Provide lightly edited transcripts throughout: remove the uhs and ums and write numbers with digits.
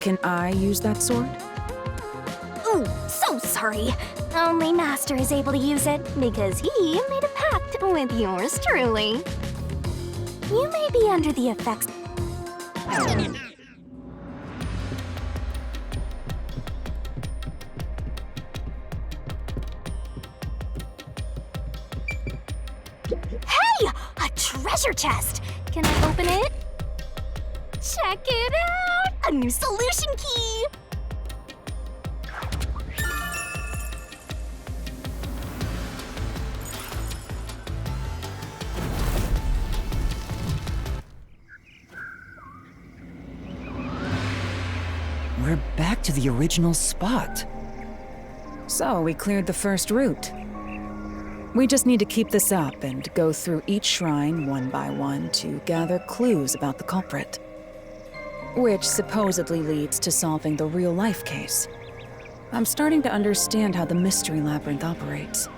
Can I use that sword? Ooh, so sorry. Only Master is able to use it because he made a pact with yours truly. You may be under the effects. Hey! A treasure chest! Can I open it? Check it out! A new solution key! We're back to the original spot. So, we cleared the first route. We just need to keep this up and go through each shrine one by one to gather clues about the culprit. Which supposedly leads to solving the real-life case. I'm starting to understand how the Mystery Labyrinth operates.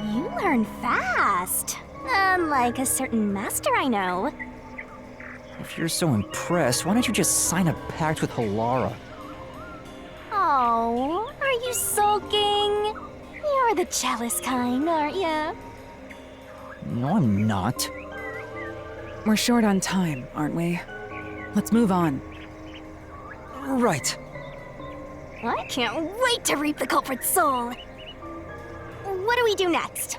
You learn fast. Unlike a certain master I know. If you're so impressed, why don't you just sign a pact with Halara? Oh, are you sulking? You're the jealous kind, aren't ya? No, I'm not. We're short on time, aren't we? Let's move on. Right. I can't wait to reap the culprit's soul. What do we do next?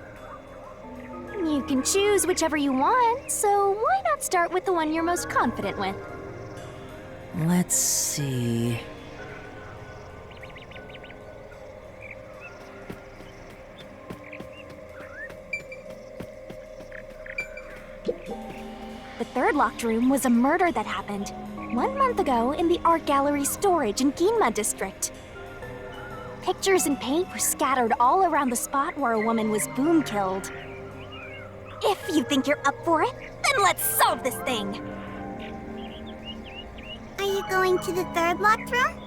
You can choose whichever you want, so why not start with the one you're most confident with? Let's see... The third locked room was a murder that happened 1 month ago in the art gallery storage in Ginma district. Pictures and paint were scattered all around the spot where a woman was boom killed. If you think you're up for it, then let's solve this thing! Are you going to the third locked room?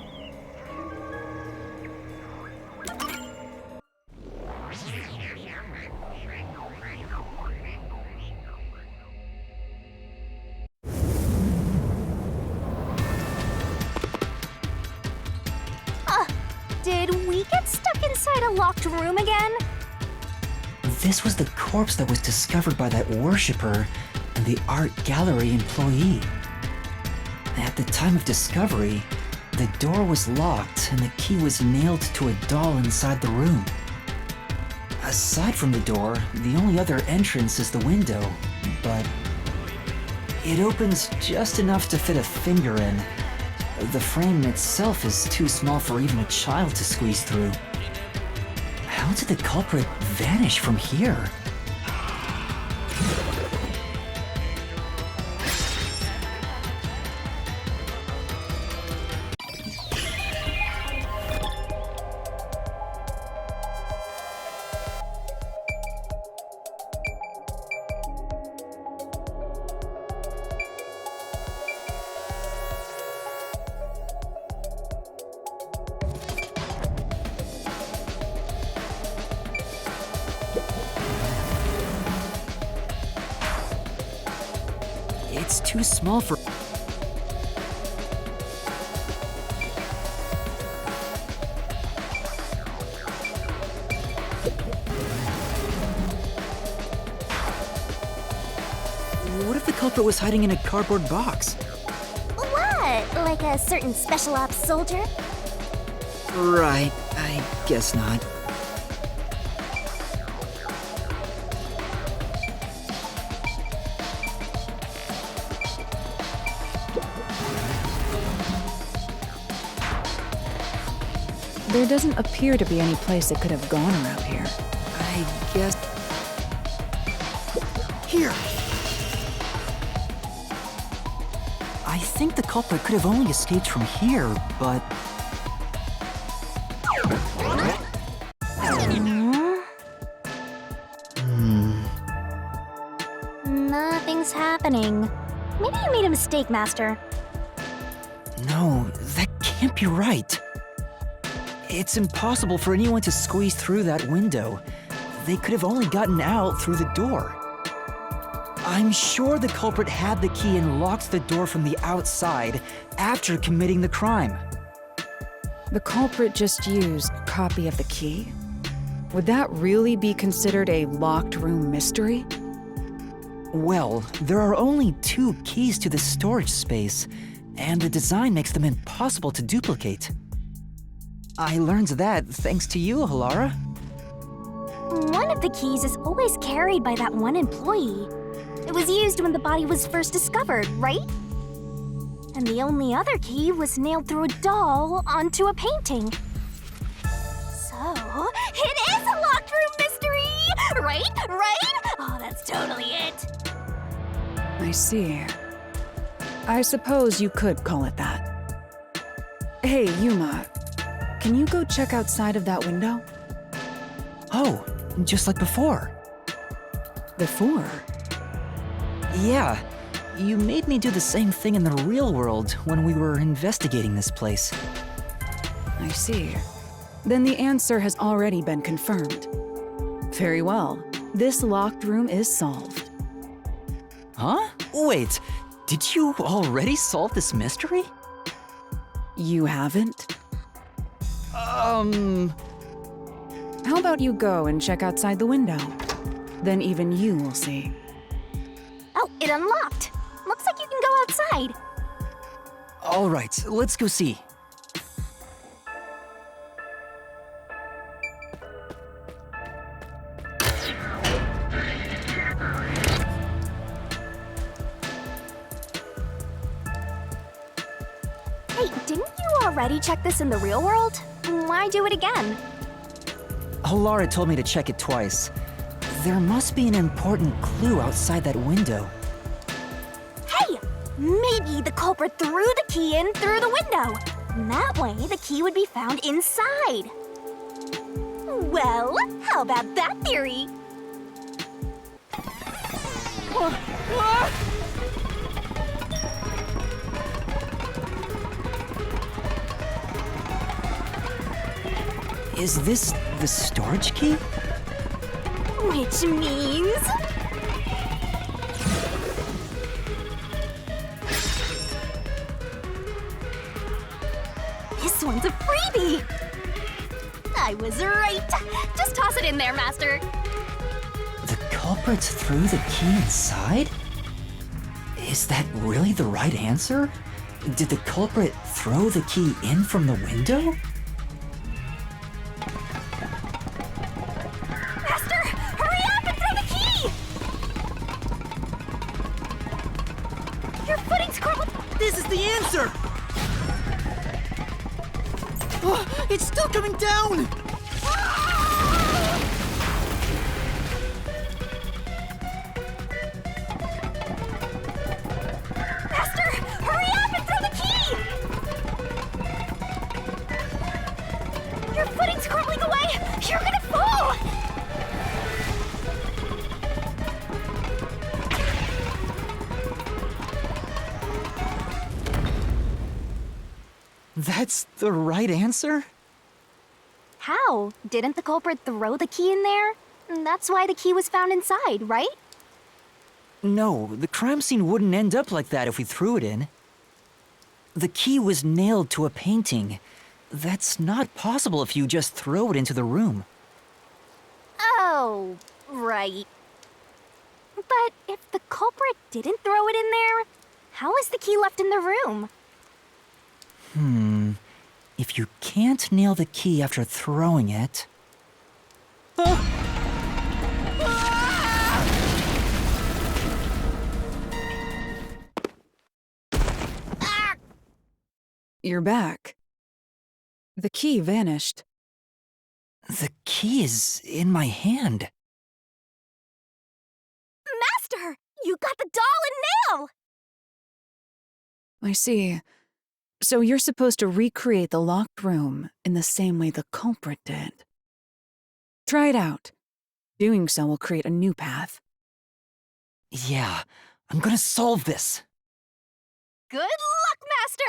Did we get stuck inside a locked room again? This was the corpse that was discovered by that worshipper and the art gallery employee. At the time of discovery, the door was locked and the key was nailed to a doll inside the room. Aside from the door, the only other entrance is the window, but it opens just enough to fit a finger in. The frame itself is too small for even a child to squeeze through. How did the culprit vanish from here? It's too small for... What if the culprit was hiding in a cardboard box? What? Like a certain special ops soldier? Right, I guess not. There doesn't appear to be any place it could have gone around here. I guess... Here! I think the culprit could have only escaped from here, but... Nothing's happening. Maybe you made a mistake, Master. No, that can't be right. It's impossible for anyone to squeeze through that window. They could have only gotten out through the door. I'm sure the culprit had the key and locked the door from the outside after committing the crime. The culprit just used a copy of the key? Would that really be considered a locked room mystery? Well, there are only 2 keys to the storage space, and the design makes them impossible to duplicate. I learned that thanks to you, Halara. One of the keys is always carried by that one employee. It was used when the body was first discovered, right? And the only other key was nailed through a doll onto a painting. So, it is a locked room mystery! Right? Right? Oh, that's totally it. I see. I suppose you could call it that. Hey, Yuma, can you go check outside of that window? Oh, just like before. Before? Yeah, you made me do the same thing in the real world when we were investigating this place. I see. Then the answer has already been confirmed. Very well. This locked room is solved. Huh? Wait, did you already solve this mystery? You haven't? How about you go and check outside the window? Then even you will see. Oh, it unlocked. Looks like you can go outside. All right, let's go see. Hey, didn't you already check this in the real world? Why do it again? Halara told me to check it twice. There must be an important clue outside that window. Hey! Maybe the culprit threw the key in through the window. And that way, the key would be found inside. Well, how about that theory? Is this the storage key? Which means... this one's a freebie! I was right! Just toss it in there, Master! The culprit threw the key inside? Is that really the right answer? Did the culprit throw the key in from the window? Master, hurry up and throw the key! Your footing's crumbling. This is the answer! Oh, it's still coming down! Master, hurry up and throw the key! Your footing's crumbling away! You're gonna fall! That's the right answer? How? Didn't the culprit throw the key in there? That's why the key was found inside, right? No, the crime scene wouldn't end up like that if we threw it in. The key was nailed to a painting. That's not possible if you just throw it into the room. Oh, right. But if the culprit didn't throw it in there, how is the key left in the room? If you can't nail the key after throwing it... You're back. The key vanished. The key is in my hand. Master, you got the doll and nail! I see. So you're supposed to recreate the locked room in the same way the culprit did. Try it out. Doing so will create a new path. Yeah, I'm gonna solve this. Good luck, Master!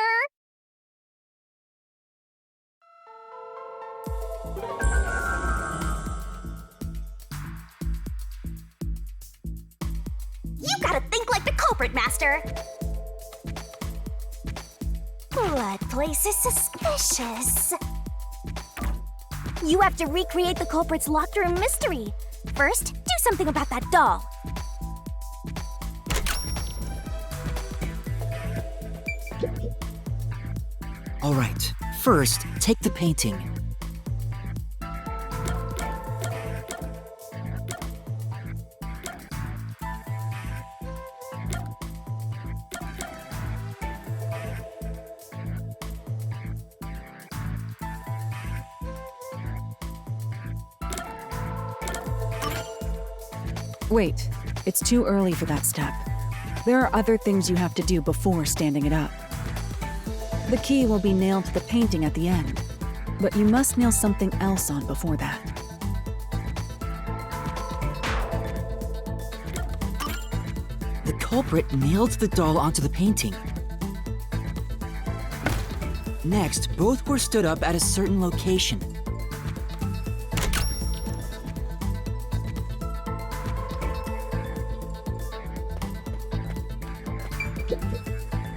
You You gotta think like the culprit, Master! Blood place is suspicious. You have to recreate the culprit's locked room mystery. First, do something about that doll. All right, first, take the painting. Wait, it's too early for that step. There are other things you have to do before standing it up. The key will be nailed to the painting at the end, but you must nail something else on before that. The culprit nailed the doll onto the painting. Next, both were stood up at a certain location.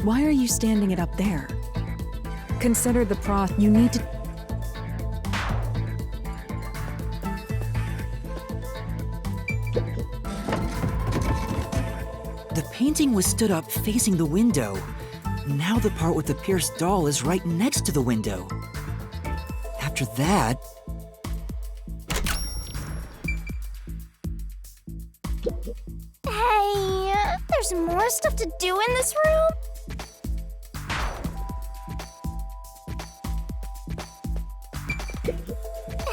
Why are you standing it up there? Consider the proth you need to... The painting was stood up facing the window. Now the part with the pierced doll is right next to the window. After that... Hey, there's more stuff to do in this room?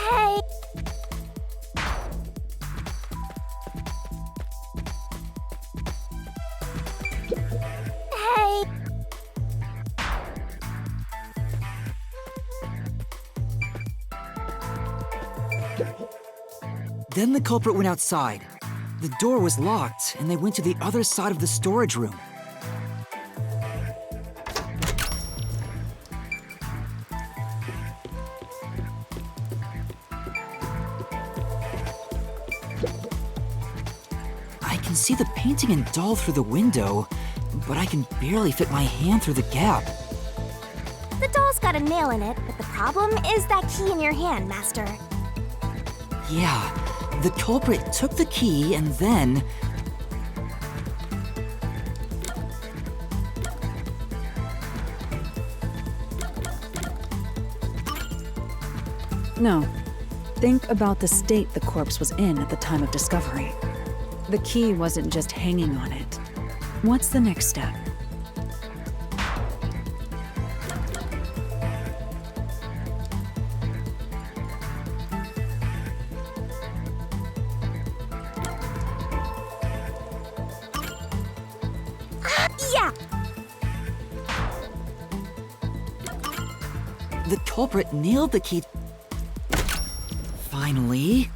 Hey. Hey. Then the culprit went outside. The door was locked, and they went to the other side of the storage room. I can see the painting and doll through the window, but I can barely fit my hand through the gap. The doll's got a nail in it, but the problem is that key in your hand, Master. Yeah, the culprit took the key and then... No. Think about the state the corpse was in at the time of discovery. The key wasn't just hanging on it. What's the next step? Yeah! The culprit nailed the key. Finally.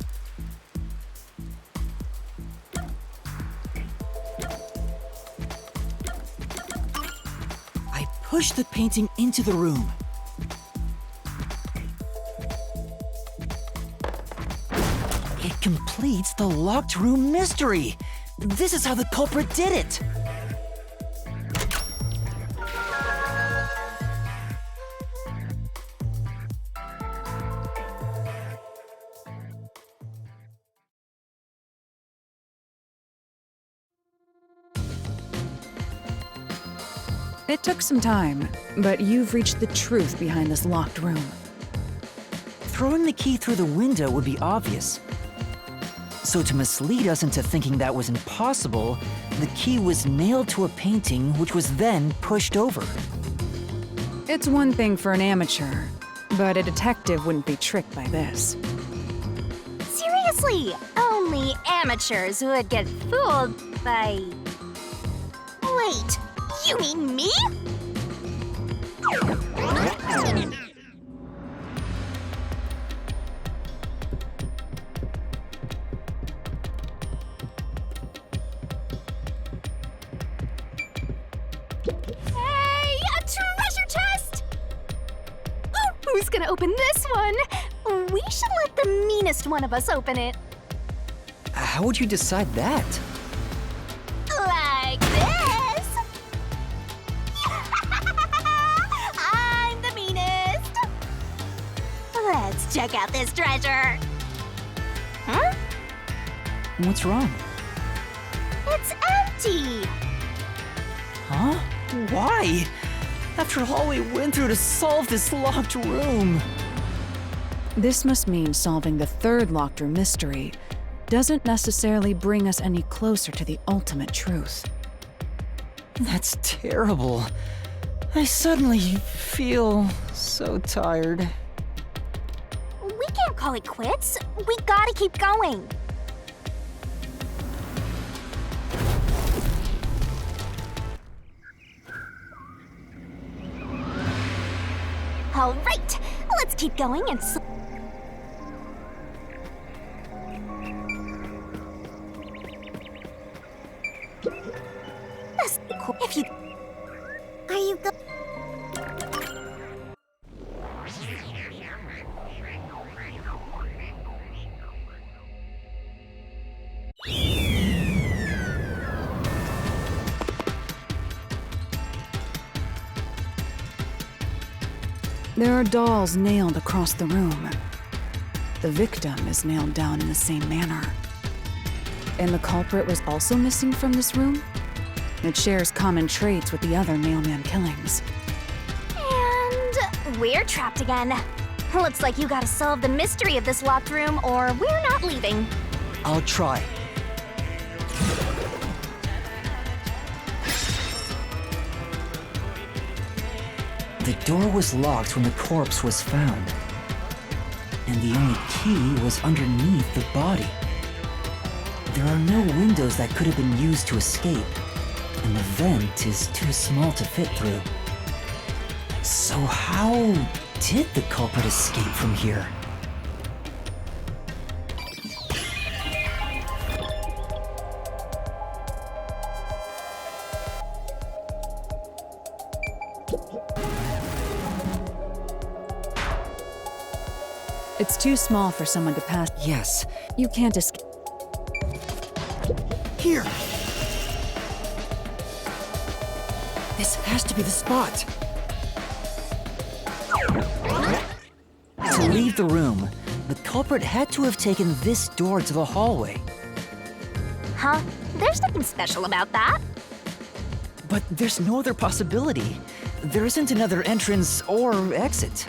I pushed the painting into the room. It completes the locked room mystery. This is how the culprit did it. It took some time, but you've reached the truth behind this locked room. Throwing the key through the window would be obvious. So to mislead us into thinking that was impossible, the key was nailed to a painting which was then pushed over. It's one thing for an amateur, but a detective wouldn't be tricked by this. Seriously, only amateurs would get fooled by... Wait, you mean me? Hey, a treasure chest! Oh, who's gonna open this one? We should let the meanest one of us open it. How would you decide that? Check out this treasure! Huh? What's wrong? It's empty! Huh? Why? After all we went through to solve this locked room. This must mean solving the third locked room mystery doesn't necessarily bring us any closer to the ultimate truth. That's terrible. I suddenly feel so tired. We can't call it quits. We gotta keep going. All right, let's keep going and That's cool. If you Are you go- There are dolls nailed across the room. The victim is nailed down in the same manner. And the culprit was also missing from this room? It shares common traits with the other mailman killings. And we're trapped again. Looks like you gotta solve the mystery of this locked room or we're not leaving. I'll try. The door was locked when the corpse was found. And the only key was underneath the body. There are no windows that could have been used to escape, and the vent is too small to fit through. So how did the culprit escape from here? It's too small for someone to pass. Yes, You can't escape. Here! this has to be the spot. To leave the room, the culprit had to have taken this door to the hallway. Huh? There's nothing special about that. But there's no other possibility. There isn't another entrance or exit.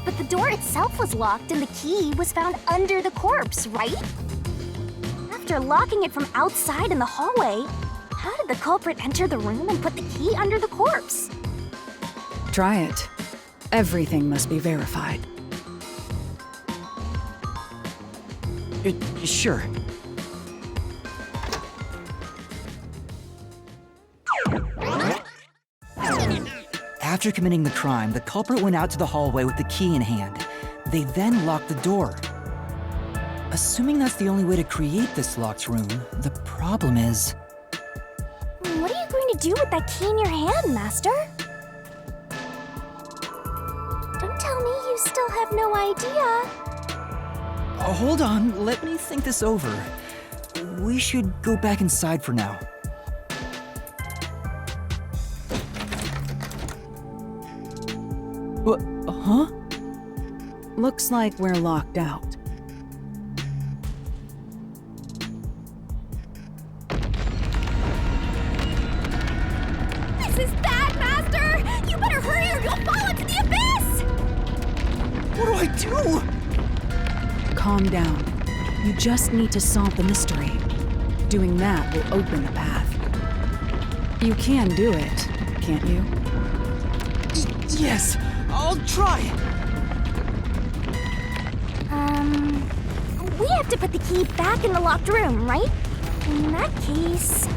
But the door itself was locked and the key was found under the corpse, right? After locking it from outside in the hallway, how did the culprit enter the room and put the key under the corpse? Try it. Everything must be verified. Sure. After committing the crime, the culprit went out to the hallway with the key in hand. They then locked the door. Assuming that's the only way to create this locked room, the problem is... What are you going to do with that key in your hand, Master? Don't tell me you still have no idea. Hold on, let me think this over. We should go back inside for now. What? Huh? Looks like we're locked out. This is bad, Master! You better hurry or you'll fall into the abyss! What do I do? Calm down. You just need to solve the mystery. Doing that will open the path. You can do it, can't you? Yes, I'll try! We have to put the key back in the locked room, right? In that case...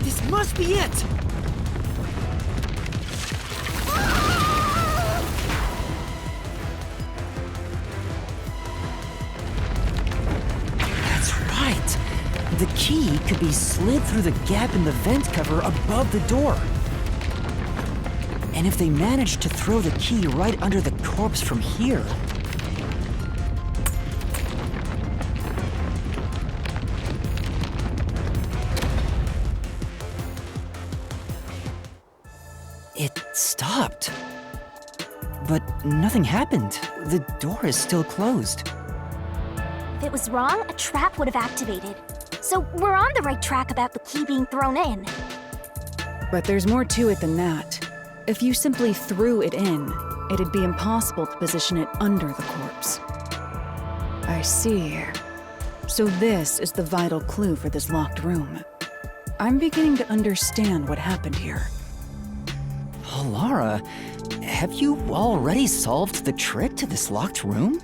This must be it! The key could be slid through the gap in the vent cover above the door. And if they managed to throw the key right under the corpse from here, But nothing happened. The door is still closed. If it was wrong, a trap would have activated. So we're on the right track about the key being thrown in. But there's more to it than that. If you simply threw it in, it'd be impossible to position it under the corpse. I see. So this is the vital clue for this locked room. I'm beginning to understand what happened here. Oh, Lara, have you already solved the trick to this locked room?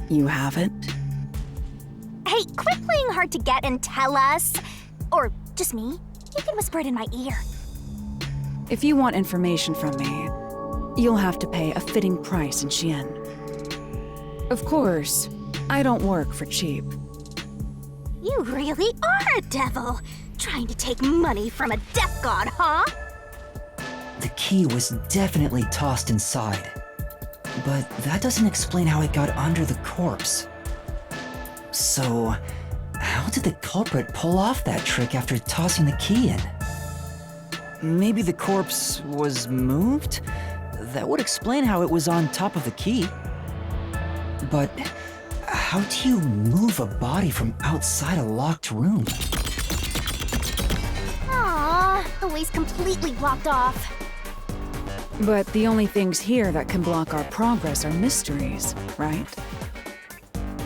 You haven't? Hey, quit playing hard to get and tell us. Or just me. You can whisper it in my ear. If you want information from me, you'll have to pay a fitting price in Xian. Of course, I don't work for cheap. You really are a devil. Trying to take money from a death god, huh? The key was definitely tossed inside. But that doesn't explain how it got under the corpse. So, how did the culprit pull off that trick after tossing the key in? Maybe the corpse was moved? That would explain how it was on top of the key. But how do you move a body from outside a locked room? Aww, the way's completely blocked off. But the only things here that can block our progress are mysteries, right?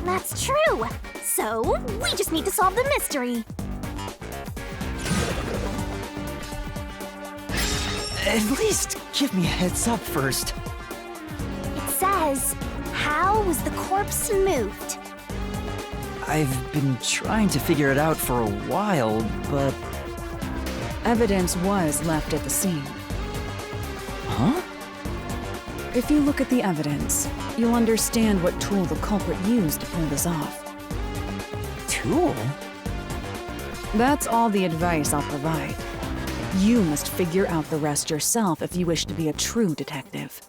That's true. So, we just need to solve the mystery. At least give me a heads up first. It says, how was the corpse moved? I've been trying to figure it out for a while, but... Evidence was left at the scene. Huh? If you look at the evidence, you'll understand what tool the culprit used to pull this off. Tool? That's all the advice I'll provide. You must figure out the rest yourself if you wish to be a true detective.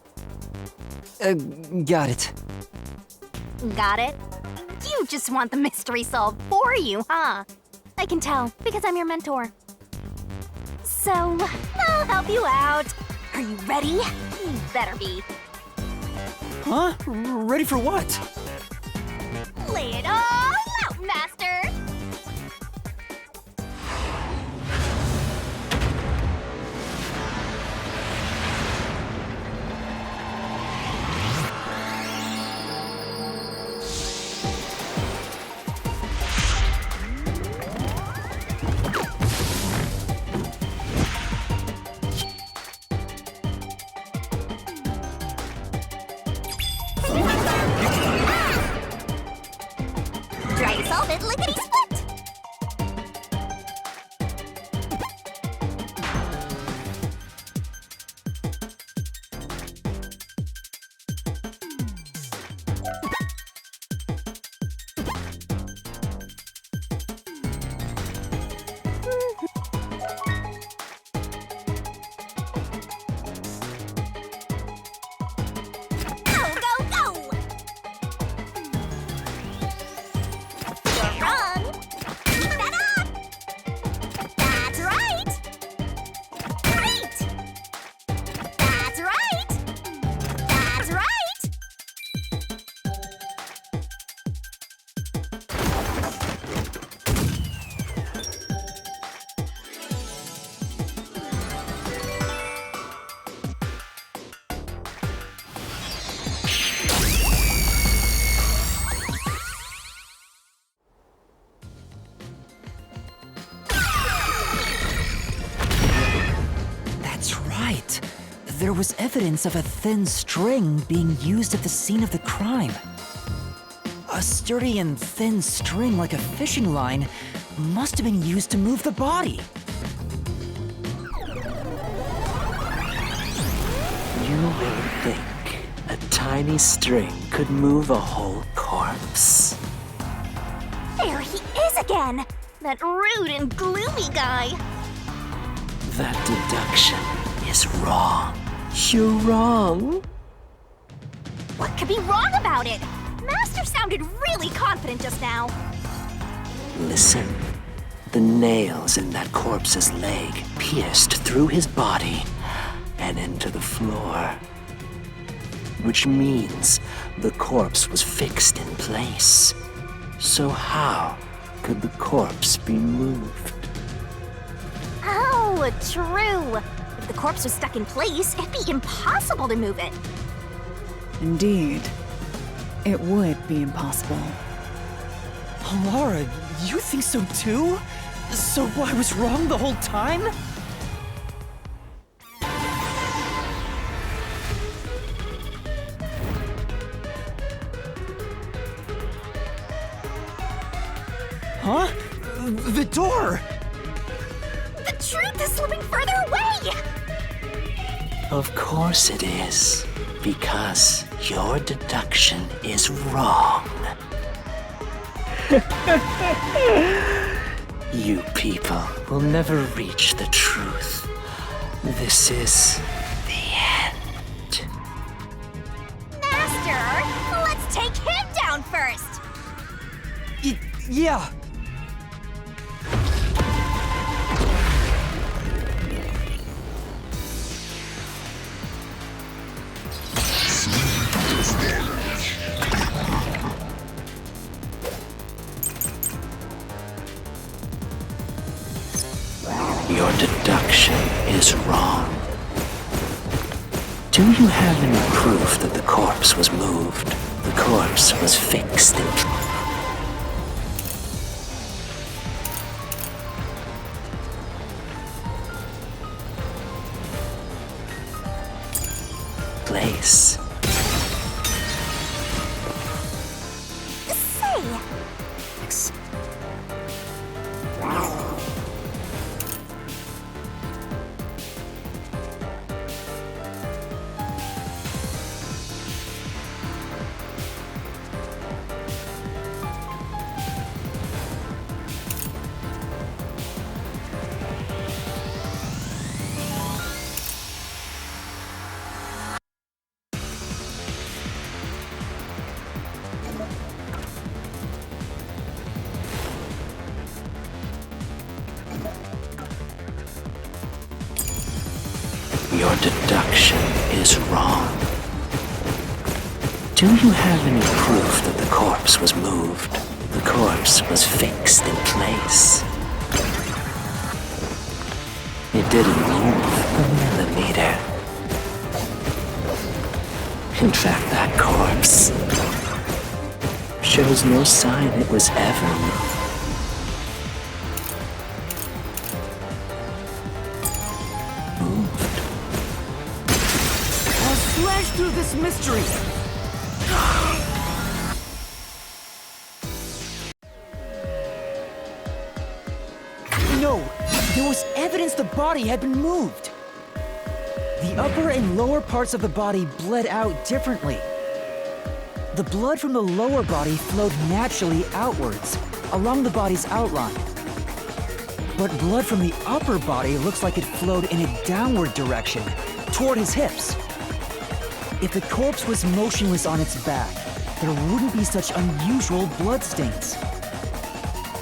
Got it. Got it? You just want the mystery solved for you, huh? I can tell, because I'm your mentor. So, I'll help you out. Are you ready? You better be. Huh? Ready for what? Lay it all out, Master! Try to solve it lickety-split! There was evidence of a thin string being used at the scene of the crime. A sturdy and thin string like a fishing line must have been used to move the body. You will think a tiny string could move a whole corpse. There he is again! That rude and gloomy guy! That deduction is wrong. You're wrong. What could be wrong about it? Master sounded really confident just now. Listen. The nails in that corpse's leg pierced through his body and into the floor. which means the corpse was fixed in place. So how could the corpse be moved? Oh, true. If the corpse was stuck in place, it'd be impossible to move it. Indeed. It would be impossible. Laura, you think so too? So I was wrong the whole time? Huh? The door! The truth is slipping further away! Of course it is, because your deduction is wrong. You people will never reach the truth. This is the end. Master, let's take him down first! Yeah. Your deduction is wrong. Do you have any proof that the corpse was moved? The corpse was fixed in place. Say, Your deduction is wrong. Do you have any proof that the corpse was moved? The corpse was fixed in place. It didn't move a millimeter. In fact, that corpse shows no sign it was ever moved. Slash through this mystery! No, there was evidence the body had been moved. The upper and lower parts of the body bled out differently. The blood from the lower body flowed naturally outwards, along the body's outline. But blood from the upper body looks like it flowed in a downward direction, toward his hips. If the corpse was motionless on its back, there wouldn't be such unusual bloodstains.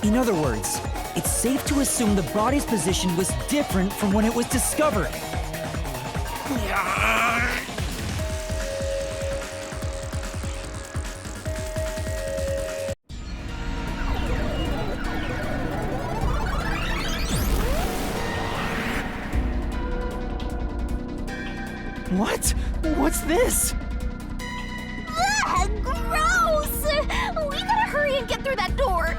In other words, it's safe to assume the body's position was different from when it was discovered. What? What's this? Ugh, gross! We gotta hurry and get through that door.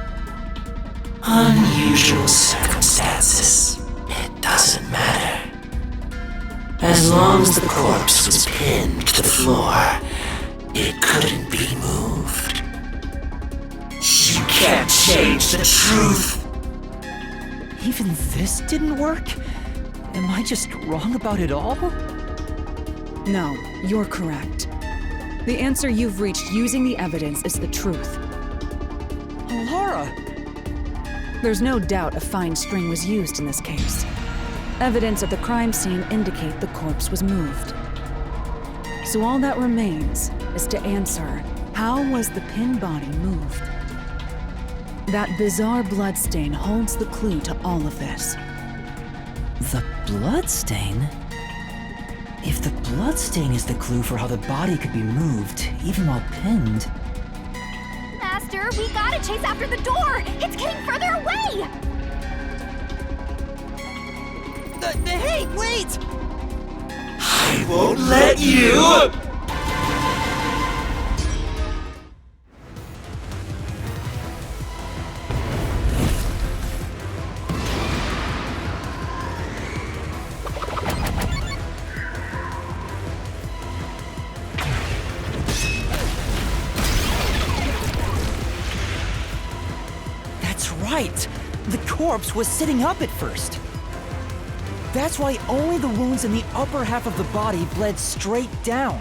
Unusual circumstances. It doesn't matter. As long as the corpse was pinned to the floor, it couldn't be moved. You can't change the truth. Even this didn't work? Am I just wrong about it all? No, you're correct. The answer you've reached using the evidence is the truth. Laura! There's no doubt a fine string was used in this case. Evidence at the crime scene indicate the corpse was moved. So all that remains is to answer, how was the pinned body moved? That bizarre bloodstain holds the clue to all of this. The bloodstain? If the bloodstain is the clue for how the body could be moved, even while pinned... Master, we gotta chase after the door! It's getting further away! Hey, wait! I won't let you! That's right! The corpse was sitting up at first. That's why only the wounds in the upper half of the body bled straight down.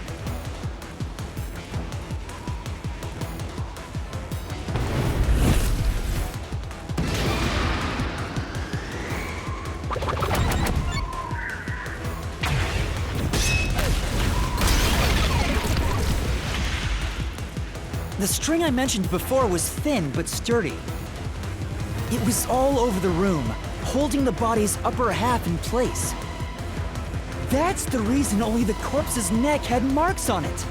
The string I mentioned before was thin but sturdy. It was all over the room, holding the body's upper half in place. That's the reason only the corpse's neck had marks on it.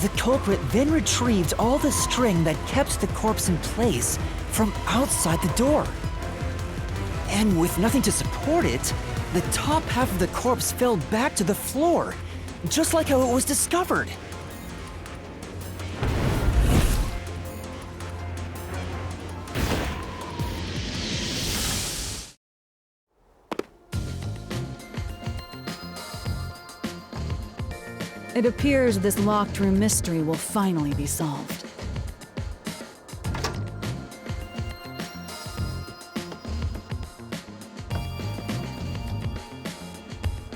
The culprit then retrieved all the string that kept the corpse in place from outside the door. And with nothing to support it, the top half of the corpse fell back to the floor, just like how it was discovered. It appears this locked room mystery will finally be solved.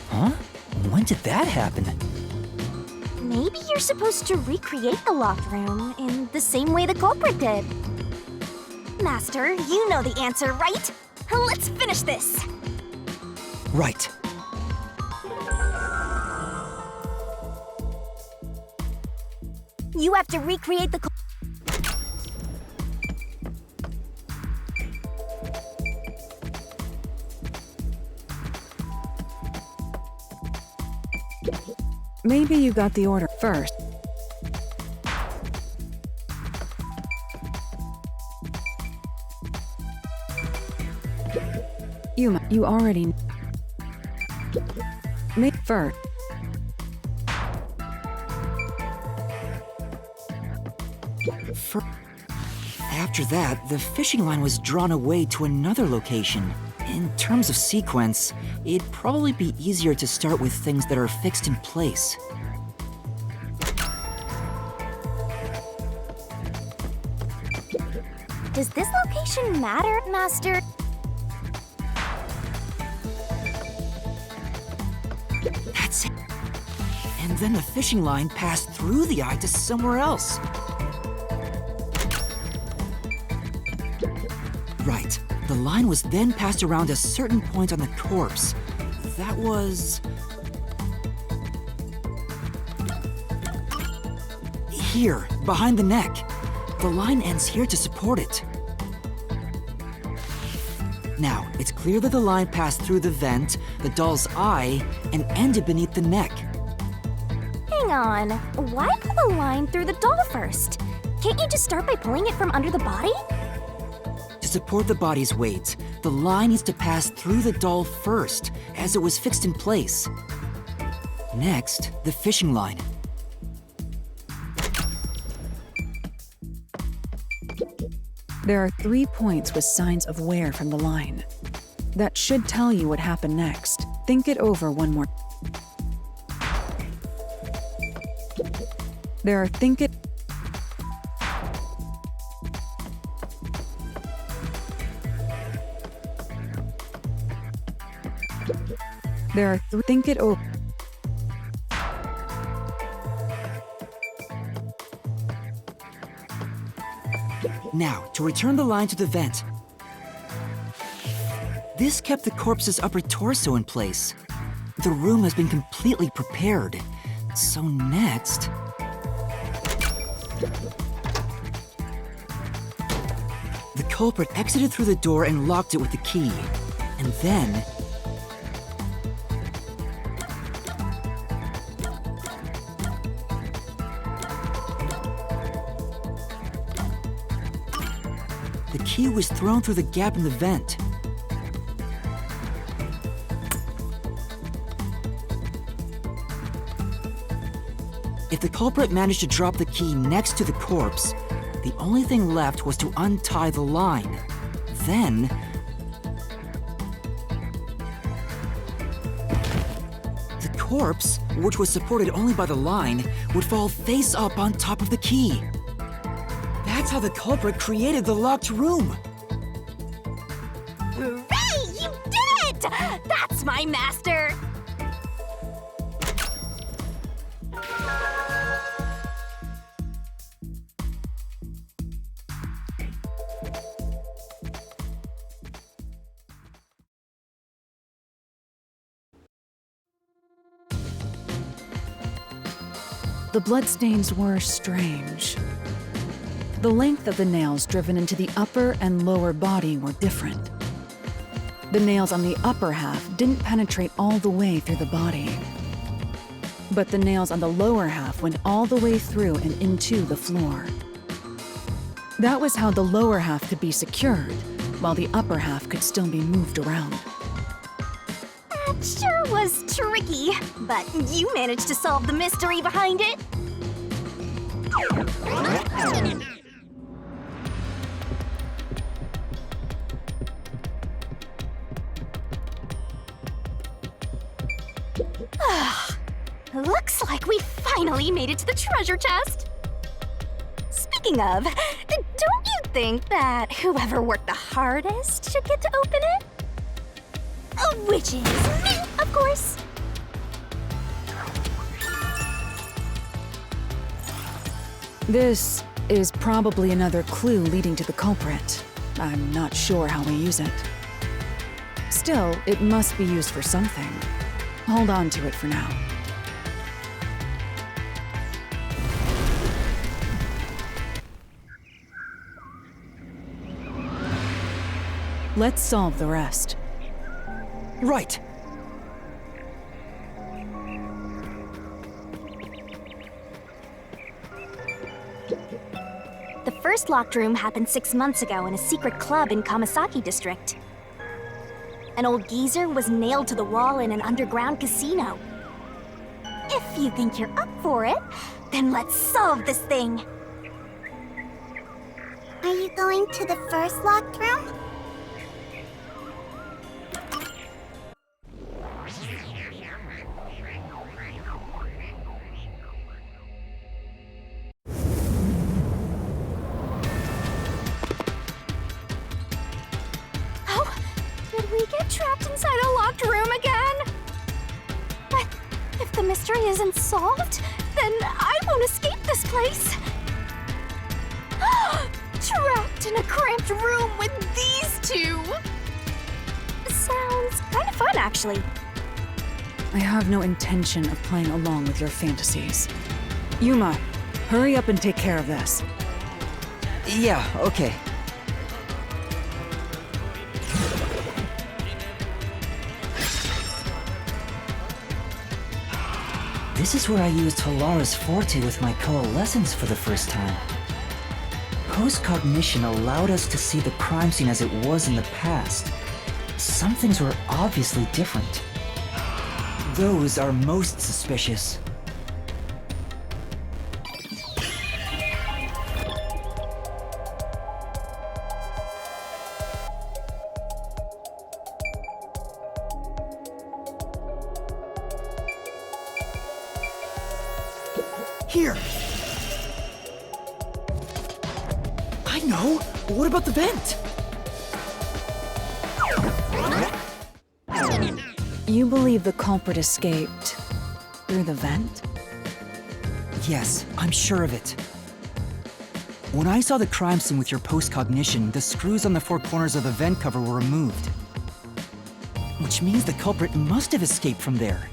Huh? When did that happen? Maybe you're supposed to recreate the locked room in the same way the culprit did. Master, you know the answer, right? Let's finish this! Right. You have to recreate the Maybe you got the order first. You already... Make first. After that, the fishing line was drawn away to another location. In terms of sequence, it'd probably be easier to start with things that are fixed in place. Does this location matter, Master? That's it. And then the fishing line passed through the eye to somewhere else. Right. The line was then passed around a certain point on the corpse. That was... here, behind the neck. The line ends here to support it. Now, it's clear that the line passed through the vent, the doll's eye, and ended beneath the neck. Hang on. Why pull the line through the doll first? Can't you just start by pulling it from under the body? To support the body's weight, the line needs to pass through the doll first, as it was fixed in place. Next, the fishing line. There are 3 points with signs of wear from the line. That should tell you what happened next. Think it over one more. There are think it over. Now, to return the line to the vent. This kept the corpse's upper torso in place. The room has been completely prepared. So next... The culprit exited through the door and locked it with the key. And then... the key was thrown through the gap in the vent. If the culprit managed to drop the key next to the corpse, the only thing left was to untie the line. Then... the corpse, which was supported only by the line, would fall face up on top of the key. That's how the culprit created the locked room. Hooray! You did it! That's my master! The bloodstains were strange. The length of the nails driven into the upper and lower body were different. The nails on the upper half didn't penetrate all the way through the body. But the nails on the lower half went all the way through and into the floor. That was how the lower half could be secured, while the upper half could still be moved around. That sure was tricky, but you managed to solve the mystery behind it. Looks like we finally made it to the treasure chest. Speaking of, don't you think that whoever worked the hardest should get to open it? Which is me, of course. This is probably another clue leading to the culprit. I'm not sure how we use it. Still, it must be used for something. Hold on to it for now. Let's solve the rest. Right. The first locked room happened 6 months ago in a secret club in Kamasaki district. An old geezer was nailed to the wall in an underground casino. If you think you're up for it, then let's solve this thing. Are you going to the first locked room? Trapped inside a locked room again? But if the mystery isn't solved, then I won't escape this place. Trapped in a cramped room with these two. Sounds kind of fun, actually. I have no intention of playing along with your fantasies. Yuma, hurry up and take care of this. Yeah, okay. This is where I used Halara's forte with my coalescence for the first time. Post-cognition allowed us to see the crime scene as it was in the past. Some things were obviously different. Those are most suspicious. Here! I know! What about the vent? You believe the culprit escaped through the vent? Yes, I'm sure of it. When I saw the crime scene with your post-cognition, the screws on the four corners of the vent cover were removed. Which means the culprit must have escaped from there.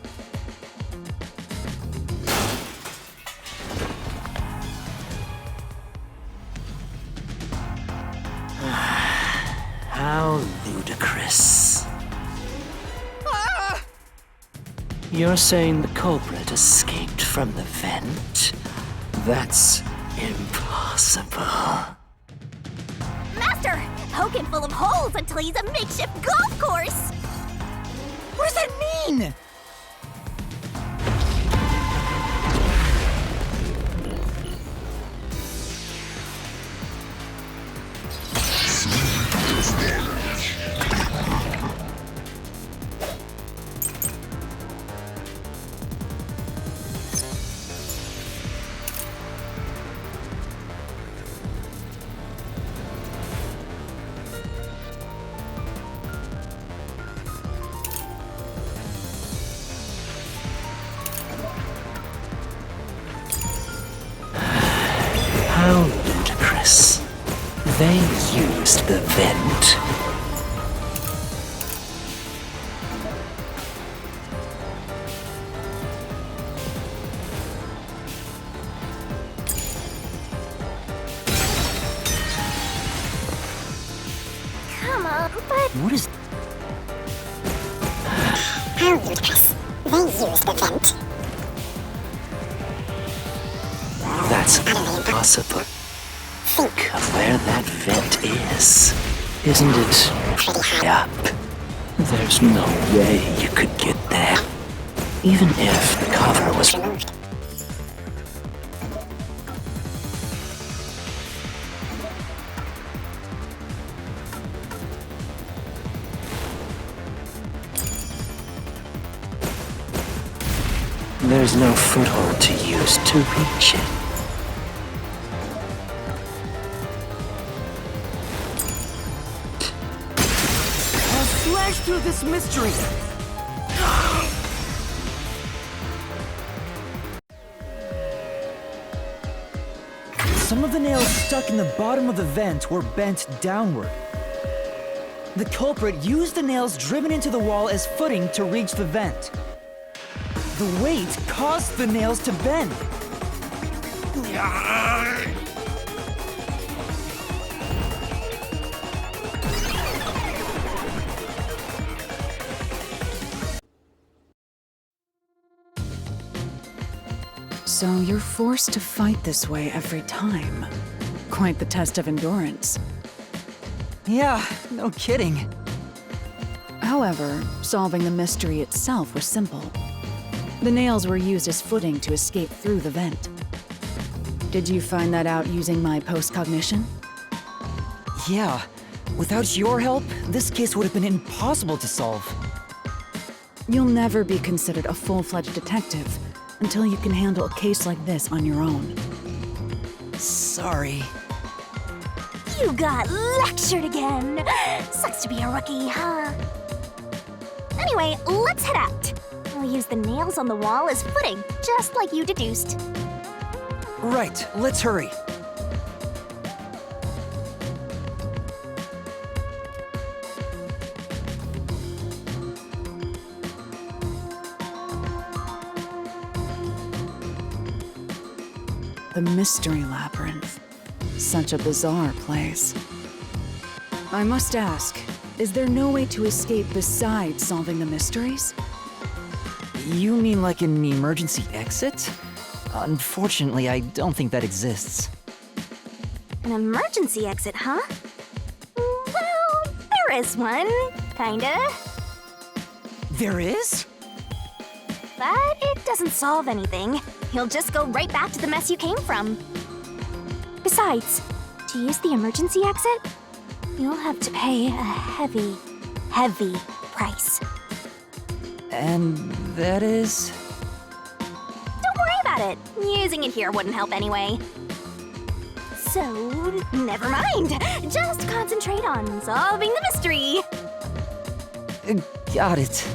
How ludicrous. You're saying the culprit escaped from the vent? That's impossible. Master! Poking full of holes until he's a makeshift golf course! What does that mean? How ludicrous. They used the vent. Come on, but What is... How ludicrous. They used the vent. That's impossible. Think of where that vent is. Isn't it Pretty high. up? There's no way you could get there. Even if the cover was Removed. There's no foothold to use to reach it. I'll slash through this mystery! Some of the nails stuck in the bottom of the vent were bent downward. The culprit used the nails driven into the wall as footing to reach the vent. The weight caused the nails to bend. So you're forced to fight this way every time. Quite the test of endurance. Yeah, no kidding. However, solving the mystery itself was simple. The nails were used as footing to escape through the vent. Did you find that out using my post-cognition? Yeah, without your help, this case would have been impossible to solve. You'll never be considered a full-fledged detective until you can handle a case like this on your own. Sorry. you got lectured again. Sucks to be a rookie, huh? Anyway, let's head out. We'll use the nails on the wall as footing, just like you deduced. Right, let's hurry. The Mystery Labyrinth. Such a bizarre place. I must ask, is there no way to escape besides solving the mysteries? You mean like an emergency exit? Unfortunately, I don't think that exists. An emergency exit, huh? Well, there is one, kinda. There is? But it doesn't solve anything. You'll just go right back to the mess you came from. Besides, to use the emergency exit, you'll have to pay a heavy, heavy price. And that is? Don't worry about it. Using it here wouldn't help anyway. So, never mind. Just concentrate on solving the mystery. Got it.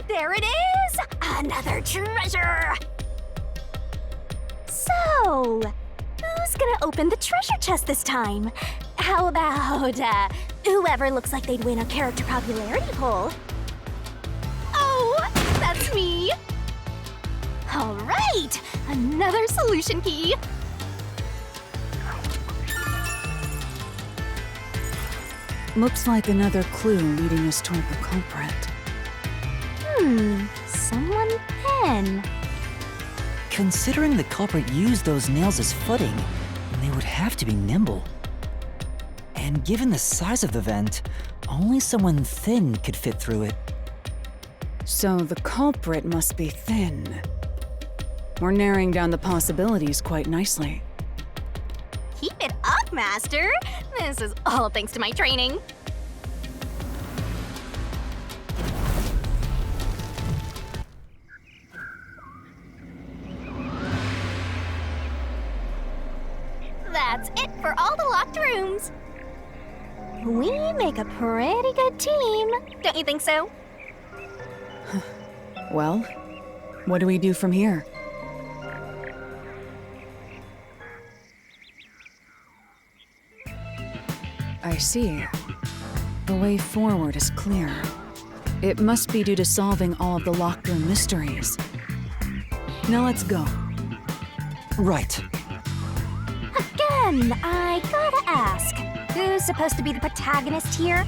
There it is! Another treasure! So, who's gonna open the treasure chest this time? How about, whoever looks like they'd win a character popularity poll? Oh, that's me! All right, another solution key. Looks like another clue leading us toward the culprit. Someone pen. Considering the culprit used those nails as footing, they would have to be nimble. And given the size of the vent, only someone thin could fit through it. So the culprit must be thin. We're narrowing down the possibilities quite nicely. Keep it up, Master. This is all thanks to my training. That's it for all the locked rooms. We make a pretty good team, don't you think so? Well, what do we do from here? I see. The way forward is clear. It must be due to solving all of the locked room mysteries. Now let's go. Right. Again, I gotta ask, who's supposed to be the protagonist here?